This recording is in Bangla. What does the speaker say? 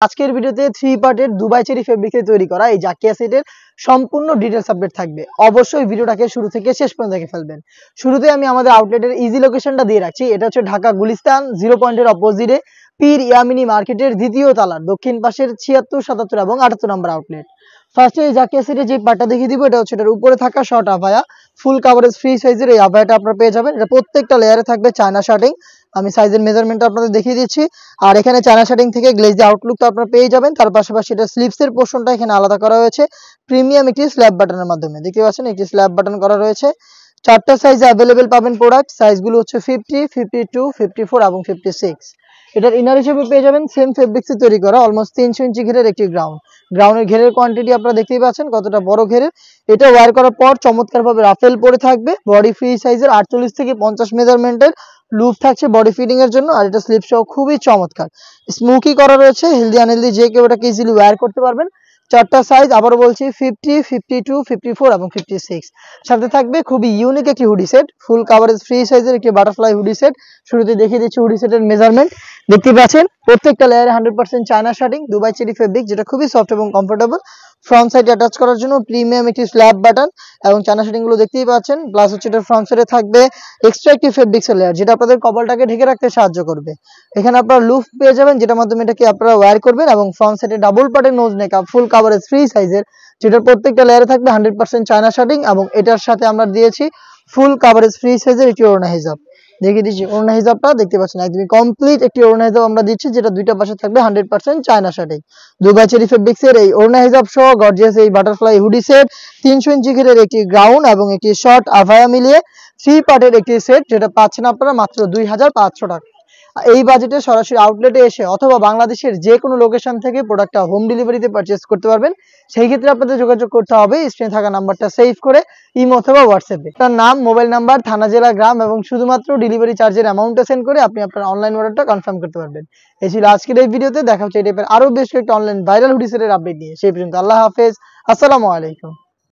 আজকের ভিডিওতে 3 পার্টের দুবাই চেরি ফেব্রিক্সে তৈরি করা এই জাকিয়া সেটের সম্পূর্ণ ডিটেইলস আপডেট থাকবে। অবশ্যই ভিডিওটাকে শুরু থেকে শেষ পর্যন্ত দেখে ফেলবেন। শুরুতে আমি আমাদের আউটলেটের ইজি লোকেশনটা দিয়ে রাখছি। এটা হচ্ছে ঢাকা গুলিস্তান 0 পয়েন্টের অপোজিটে পীর ইয়ামিনী মার্কেটের দ্বিতীয় তলার দক্ষিণ পাশের 76, 77 এবং 78 নম্বর আউটলেট। ফার্স্টে এই জাকিয়া সেটের যে পার্টটা দেখিয়ে দিব, এটা হচ্ছে এটার উপরে থাকা শর্ট আভায়া, ফুল কাভারেজ ফ্রি সাইজের এই আভায়াটা আপনারা পেয়ে যাবেন। এটা প্রত্যেকটা লেয়ারে থাকবে চায়না শার্টিং। আমি সাইজের মেজারমেন্টটা আপনাদের দেখিয়ে দিচ্ছি। আর এখানে চায়না শার্টিং থেকে গ্লেজি আউটলুকটা আপনারা পেয়ে যাবেন। তার পাশাপাশি এটা স্লিভসের পোর্শনটা এখানে আলাদা করা হয়েছে প্রিমিয়াম একটি স্ল্যাব বাটনের মাধ্যমে। দেখতে পাচ্ছেন একটি স্ল্যাব বাটন করা রয়েছে। 4টা সাইজে অ্যাভেলেবেল পাবেন প্রোডাক্ট। সাইজগুলো হচ্ছে 50, 52, 54 এবং 56। এটার ইনার হিসেবে পেয়ে যাবেন সেম ফেব্রিক্সে তৈরি করা অলমোস্ট 300 ইঞ্চি ঘেরের একটি গ্রাউন্ডের ঘেরের কোয়ান্টিটি আপনারা দেখতেই পাচ্ছেন কতটা বড় ঘেরের। এটা ওয়্যার করার পর চমৎকারভাবে রাফেল পরে থাকবে। বডি ফ্রি সাইজের 48 থেকে 50 মেজারমেন্টের লুপ থাকছে বডি ফিটিং এর জন্য। আর এটা স্লিপ সহ খুবই চমৎকার স্মোকি করা রয়েছে। হেলদি আনহেলদি যে কেউ এটাকে ইজিলি ওয়্যার করতে পারবেন। 4টা সাইজ আবারও বলছি 50, 52, 54 এবং 56। সাথে থাকবে খুবই ইউনিক একটি hoodie set, full coverage free সাইজের একটি বাটারফ্লাই হুডি সেট। শুরুতে দেখিয়ে দিচ্ছি হুডি সেটের মেজারমেন্ট। দেখতে পাচ্ছেন প্রত্যেকটা লেয়ারে 100% চায়না শার্টিং দুবাই চেরি ফেব্রিক, যেটা খুবই সফট এবং কমফোর্টেবল। ফ্রন্ট সাইডে অ্যাটাচ করার জন্য প্রিমিয়াম একটি স্ল্যাব বাটন এবং চায়না শার্টিং গুলো দেখতেই পাচ্ছেন। প্লাস হচ্ছে এটার ফ্রন্ট সাইডে থাকবে এক্সট্রা একটি ফেব্রিক্সের লেয়ার, যেটা আপনাদের কপালটাকে ঢেকে রাখতে সাহায্য করবে। এখানে আপনারা লুফ পেয়ে যাবেন, যেটার মাধ্যমে এটাকে আপনারা ওয়্যার করবেন। এবং ফ্রন্ট সাইডে ডাবল পার্টের নোজ নেকআপ ফুল কাভারেজ ফ্রি সাইজের, যেটার প্রত্যেকটা লেয়ারে থাকবে 100% চায়না শার্টিং। এবং এটার সাথে আমরা দিয়েছি ফুল কাভারেজ ফ্রি সাইজের একটি ওড়না হিজাব। দেখিয়ে দিচ্ছি ওড়না হিজাবটা, দেখতে পাচ্ছেন একদমই কমপ্লিট একটি ওড়না হিজাব আমরা দিচ্ছি, যেটা দুইটা পাশে থাকবে 100% চায়না শার্টিং। দুবাই চেরি ফেব্রিক্সের এই ওড়না হিজাব সহ গর্জিয়াস এই বাটারফ্লাই হুডি সেট, 300 ইঞ্চি ঘেরের একটি গ্রাউন্ড এবং একটি শর্ট আভায়া মিলিয়ে 3 পার্টের একটি সেট, যেটা পাচ্ছেন আপনারা মাত্র 2500 টাকা। এই বাজেটে সরাসরি আউটলেটে এসে অথবা বাংলাদেশের যে কোনো লোকেশন থেকে প্রোডাক্টটা হোম ডেলিভারিতে পারচেজ করতে পারবেন। সেই ক্ষেত্রে আপনাদের যোগাযোগ করতে হবে স্ক্রিনে থাকা নাম্বারটা সেভ করে ইমো অথবা হোয়াটসঅ্যাপে তার নাম, মোবাইল নাম্বার, থানা, জেলা, গ্রাম এবং শুধুমাত্র ডেলিভারি চার্জের অ্যামাউন্টটা সেন্ড করে আপনি আপনার অনলাইন অর্ডারটা কনফার্ম করতে পারবেন। এই ছিল আজকের এই ভিডিওতে। দেখা হচ্ছে এই টাইপের আরো বেশ কয়েকটা অনলাইন ভাইরাল হুডি সেটের আপডেট নিয়ে। সেই পর্যন্ত আল্লাহ হাফেজ, আসসালামু আলাইকুম।